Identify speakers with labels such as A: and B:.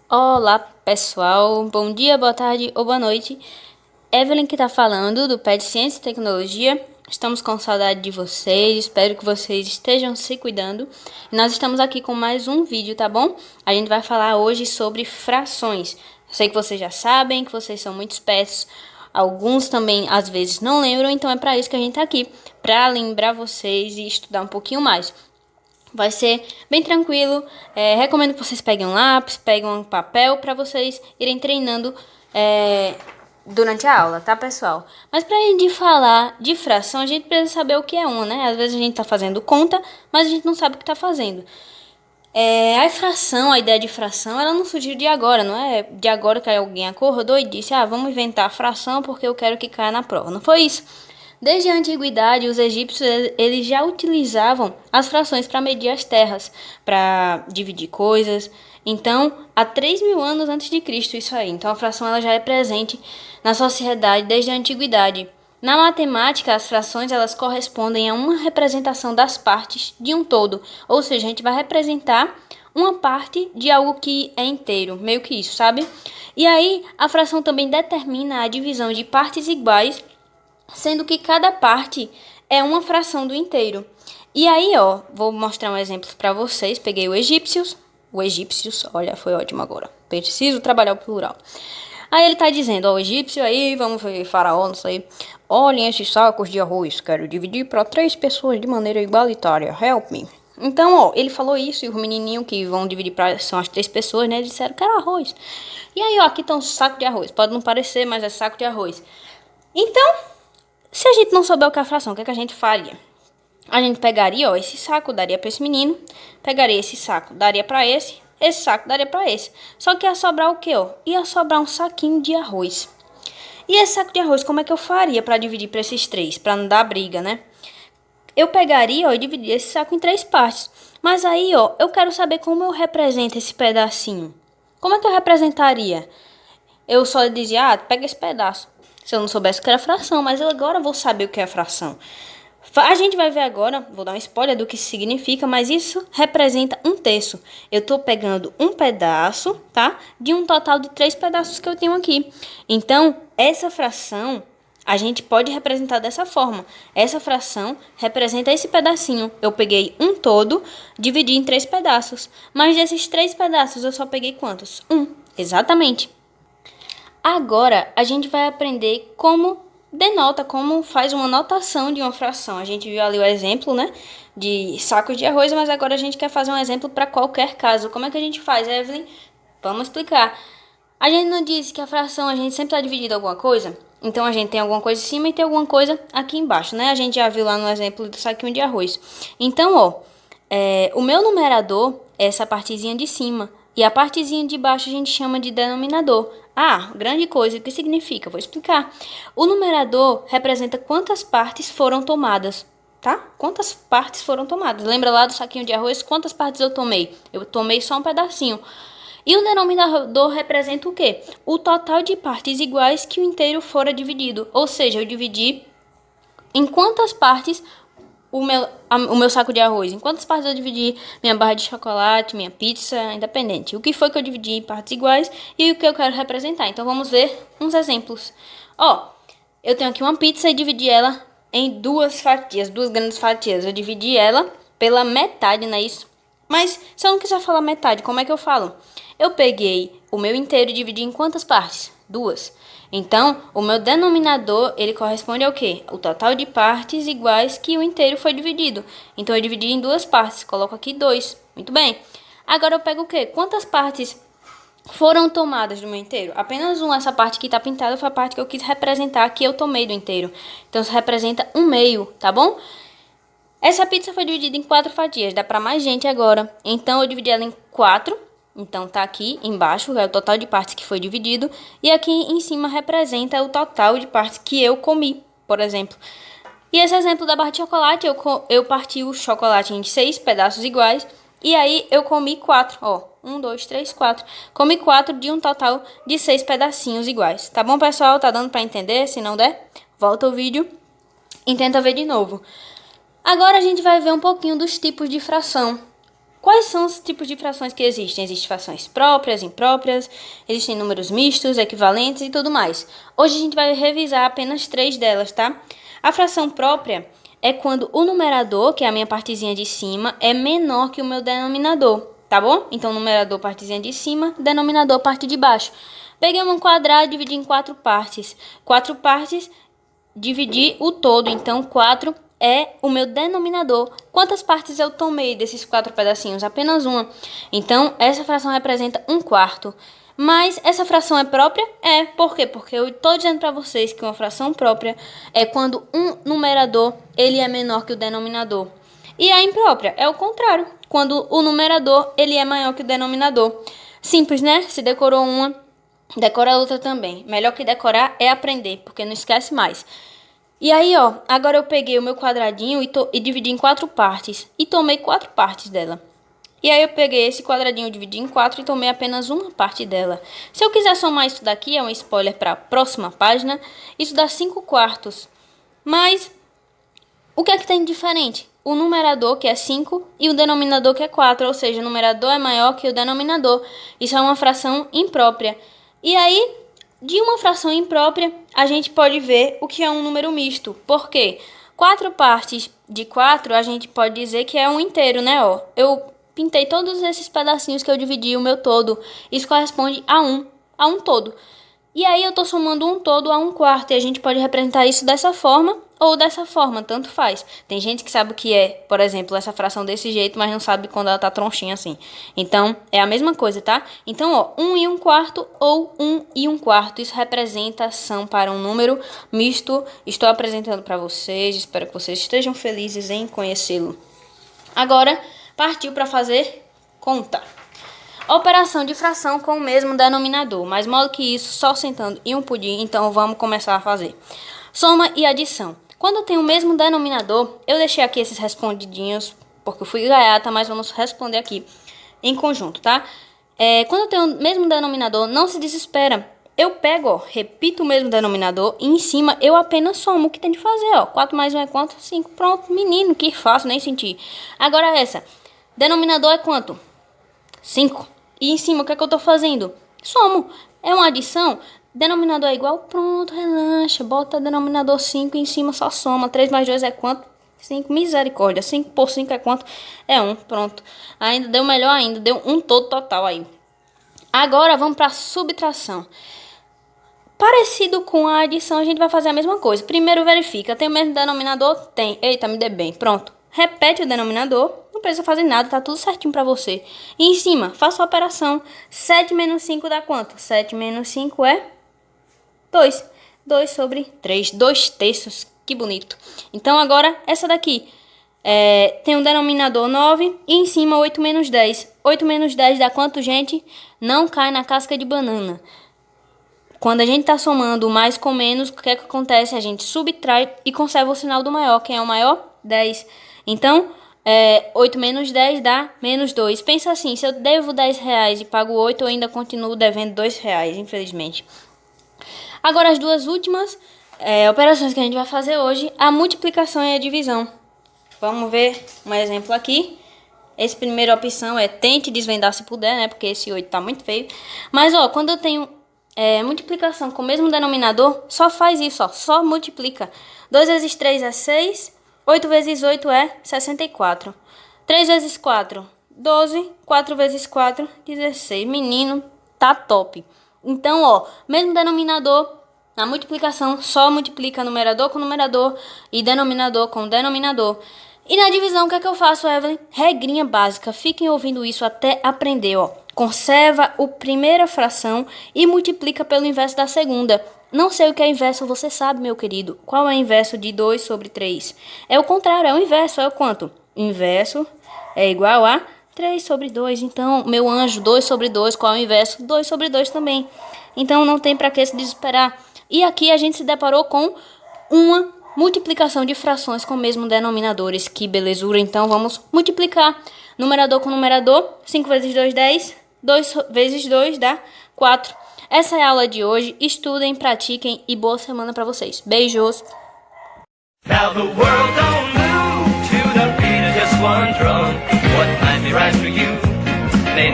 A: Olá, pessoal. Bom dia, boa tarde ou boa noite. Evelyn que tá falando do PET Ciência e Tecnologia. Estamos com saudade de vocês. Espero que vocês estejam se cuidando. Nós estamos aqui com mais um vídeo, tá bom? A gente vai falar hoje sobre frações. Eu sei que vocês já sabem, que vocês são muito espertos. Alguns também, às vezes, não lembram. Então, é para isso que a gente tá aqui. Para lembrar vocês e estudar um pouquinho mais. Vai ser bem tranquilo. Recomendo que vocês peguem um lápis, peguem um papel para vocês irem treinando durante a aula, tá, pessoal? Mas para a gente falar de fração, a gente precisa saber o que é uma, né? Às vezes a gente tá fazendo conta, mas a gente não sabe o que tá fazendo. A fração, a ideia de fração, ela não surgiu de agora, não é de agora que alguém acordou e disse, vamos inventar a fração porque eu quero que caia na prova. Não foi isso. Desde a antiguidade, os egípcios eles já utilizavam as frações para medir as terras, para dividir coisas. Então, há 3.000 anos antes de Cristo, isso aí. Então, a fração ela já é presente na sociedade desde a antiguidade. Na matemática, as frações elas correspondem a uma representação das partes de um todo. Ou seja, a gente vai representar uma parte de algo que é inteiro, meio que isso, sabe? E aí, a fração também determina a divisão de partes iguais, sendo que cada parte é uma fração do inteiro. E aí, vou mostrar um exemplo para vocês. Peguei o egípcios, olha, foi ótimo agora. Preciso trabalhar o plural. Aí ele tá dizendo, o egípcio aí, vamos ver, faraó, não sei. Olhem esses sacos de arroz, quero dividir para 3 pessoas de maneira igualitária, help me. Então, ele falou isso e os menininhos que vão dividir são as 3 pessoas, né, disseram que era arroz. E aí, aqui tá um saco de arroz. Pode não parecer, mas é saco de arroz. Então, se a gente não souber o que é a fração, o que é que a gente faria? A gente pegaria, esse saco, daria para esse menino. Pegaria esse saco, daria para esse saco daria para esse. Só que ia sobrar o quê, Ia sobrar um saquinho de arroz. E esse saco de arroz, como é que eu faria para dividir para esses 3? Para não dar briga, né? Eu pegaria, e dividiria esse saco em 3 partes. Mas aí, eu quero saber como eu represento esse pedacinho. Como é que eu representaria? Eu só dizia, pega esse pedaço. Se eu não soubesse o que era fração, mas eu agora vou saber o que é fração. A gente vai ver agora, vou dar um spoiler do que isso significa, mas isso representa 1/3. Eu tô pegando um pedaço, tá? De um total de 3 pedaços que eu tenho aqui. Então, essa fração, a gente pode representar dessa forma. Essa fração representa esse pedacinho. Eu peguei um todo, dividi em 3 pedaços. Mas desses 3 pedaços, eu só peguei quantos? 1. Exatamente. Agora, a gente vai aprender como faz uma notação de uma fração. A gente viu ali o exemplo, né, de sacos de arroz, mas agora a gente quer fazer um exemplo para qualquer caso. Como é que a gente faz, Evelyn? Vamos explicar. A gente não disse que a fração a gente sempre está dividindo alguma coisa? Então, a gente tem alguma coisa em cima e tem alguma coisa aqui embaixo, né? A gente já viu lá no exemplo do saquinho de arroz. Então, o meu numerador é essa partezinha de cima. E a partezinha de baixo a gente chama de denominador. Grande coisa, o que significa? Vou explicar. O numerador representa quantas partes foram tomadas, tá? Quantas partes foram tomadas. Lembra lá do saquinho de arroz? Quantas partes eu tomei? Eu tomei só um pedacinho. E o denominador representa o quê? O total de partes iguais que o inteiro fora dividido. Ou seja, eu dividi em quantas partes o meu saco de arroz. Em quantas partes eu dividi minha barra de chocolate, minha pizza, independente. O que foi que eu dividi em partes iguais e o que eu quero representar. Então, vamos ver uns exemplos. Eu tenho aqui uma pizza e dividi ela em 2 fatias, 2 grandes fatias. Eu dividi ela pela metade, não é isso? Mas, se eu não quiser falar metade, como é que eu falo? Eu peguei o meu inteiro e dividi em quantas partes? 2. Então, o meu denominador, ele corresponde ao quê? O total de partes iguais que o inteiro foi dividido. Então, eu dividi em 2 partes. Coloco aqui 2. Muito bem. Agora, eu pego o quê? Quantas partes foram tomadas do meu inteiro? Apenas uma. Essa parte que está pintada foi a parte que eu quis representar, que eu tomei do inteiro. Então, isso representa 1/2, tá bom? Essa pizza foi dividida em 4 fatias. Dá para mais gente agora. Então, eu dividi ela em 4. Então, tá aqui embaixo, é o total de partes que foi dividido. E aqui em cima representa o total de partes que eu comi, por exemplo. E esse exemplo da barra de chocolate, eu parti o chocolate em 6 pedaços iguais. E aí, eu comi 4, 1, 2, 3, 4. Comi 4 de um total de 6 pedacinhos iguais. Tá bom, pessoal? Tá dando pra entender? Se não der, volta o vídeo e tenta ver de novo. Agora, a gente vai ver um pouquinho dos tipos de fração. Quais são os tipos de frações que existem? Existem frações próprias, impróprias, existem números mistos, equivalentes e tudo mais. Hoje a gente vai revisar apenas 3 delas, tá? A fração própria é quando o numerador, que é a minha partezinha de cima, é menor que o meu denominador, tá bom? Então, numerador, partezinha de cima, denominador, parte de baixo. Peguei um quadrado e dividi em 4 partes. 4 partes, dividi o todo, então 4 é o meu denominador. Quantas partes eu tomei desses 4 pedacinhos? Apenas uma. Então, essa fração representa 1/4. Mas essa fração é própria? É. Por quê? Porque eu estou dizendo para vocês que uma fração própria é quando um numerador ele é menor que o denominador. E a imprópria é o contrário. Quando o numerador ele é maior que o denominador. Simples, né? Se decorou uma, decora a outra também. Melhor que decorar é aprender, porque não esquece mais. E aí, ó, agora eu peguei o meu quadradinho e dividi em 4 partes. E tomei 4 partes dela. E aí eu peguei esse quadradinho, dividi em 4 e tomei apenas uma parte dela. Se eu quiser somar isso daqui, é um spoiler para a próxima página, isso dá 5/4. Mas o que é que tem de diferente? O numerador, que é 5, e o denominador, que é 4. Ou seja, o numerador é maior que o denominador. Isso é uma fração imprópria. E aí, de uma fração imprópria, a gente pode ver o que é um número misto. Por quê? 4 partes de 4, a gente pode dizer que é um inteiro, né? Ó, eu pintei todos esses pedacinhos que eu dividi o meu todo. Isso corresponde a um todo. E aí eu tô somando um todo a 1/4. E a gente pode representar isso dessa forma ou dessa forma, tanto faz. Tem gente que sabe o que é, por exemplo, essa fração desse jeito, mas não sabe quando ela tá tronchinha assim. Então, é a mesma coisa, tá? Então, ó, 1/4 ou 1/4. Isso representação para um número misto. Estou apresentando para vocês. Espero que vocês estejam felizes em conhecê-lo. Agora, partiu para fazer conta. Operação de fração com o mesmo denominador, mais modo que isso, só sentando em um pudim, então vamos começar a fazer. Soma e adição. Quando tem o mesmo denominador, eu deixei aqui esses respondidinhos, porque eu fui gaiata, mas vamos responder aqui em conjunto, tá? Quando tem o mesmo denominador, não se desespera. Eu pego, ó, repito o mesmo denominador e em cima eu apenas somo. O que tem de fazer, ó? 4 mais 1 é quanto? 5. Pronto, menino, que fácil, nem senti. Agora essa. Denominador é quanto? 5. E em cima, o que é que eu tô fazendo? Somo. É uma adição. Denominador é igual. Pronto, relaxa. Bota denominador 5 e em cima só soma. 3 mais 2 é quanto? 5. Misericórdia. 5 por 5 é quanto? É 1. Pronto. Ainda deu melhor ainda. Deu um todo total aí. Agora vamos para subtração. Parecido com a adição, a gente vai fazer a mesma coisa. Primeiro verifica. Tem o mesmo denominador? Tem. Eita, me dê bem. Pronto. Repete o denominador. Não precisa fazer nada, tá tudo certinho pra você. E em cima, faça a operação. 7 menos 5 dá quanto? 7 menos 5 é 2. 2 sobre 3. 2/3. Que bonito. Então, agora, essa daqui. Tem um denominador 9 e em cima 8 menos 10. 8 menos 10 dá quanto, gente? Não cai na casca de banana. Quando a gente tá somando mais com menos, o que é que acontece? A gente subtrai e conserva o sinal do maior. Quem é o maior? 10. Então, 8 menos 10 dá menos 2. Pensa assim, se eu devo 10 reais e pago 8, eu ainda continuo devendo 2 reais, infelizmente. Agora, as duas últimas operações que a gente vai fazer hoje, a multiplicação e a divisão. Vamos ver um exemplo aqui. Essa primeira opção é tente desvendar se puder, né? Porque esse 8 tá muito feio. Mas, ó, quando eu tenho multiplicação com o mesmo denominador, só faz isso, ó, só multiplica. 2 vezes 3 é 6. 8 vezes 8 é 64. 3 vezes 4, 12. 4 vezes 4, 16. Menino, tá top. Então, ó, mesmo denominador, na multiplicação, só multiplica numerador com numerador e denominador com denominador. E na divisão, o que é que eu faço, Evelyn? Regrinha básica. Fiquem ouvindo isso até aprender, ó. Conserva a primeira fração e multiplica pelo inverso da segunda. Não sei o que é inverso, você sabe, meu querido. Qual é o inverso de 2 sobre 3? É o contrário, é o inverso. É o quanto? Inverso é igual a 3 sobre 2. Então, meu anjo, 2 sobre 2, qual é o inverso? 2 sobre 2 também. Então, não tem para que se desesperar. E aqui a gente se deparou com uma multiplicação de frações com o mesmo denominadores. Que belezura. Então, vamos multiplicar. Numerador com numerador. 5 vezes 2, 10. 2 vezes 2 dá 4. Essa é a aula de hoje. Estudem, pratiquem e boa semana para vocês. Beijos! Now the world don't move to the beat of just one drum. What might be
B: right for you. They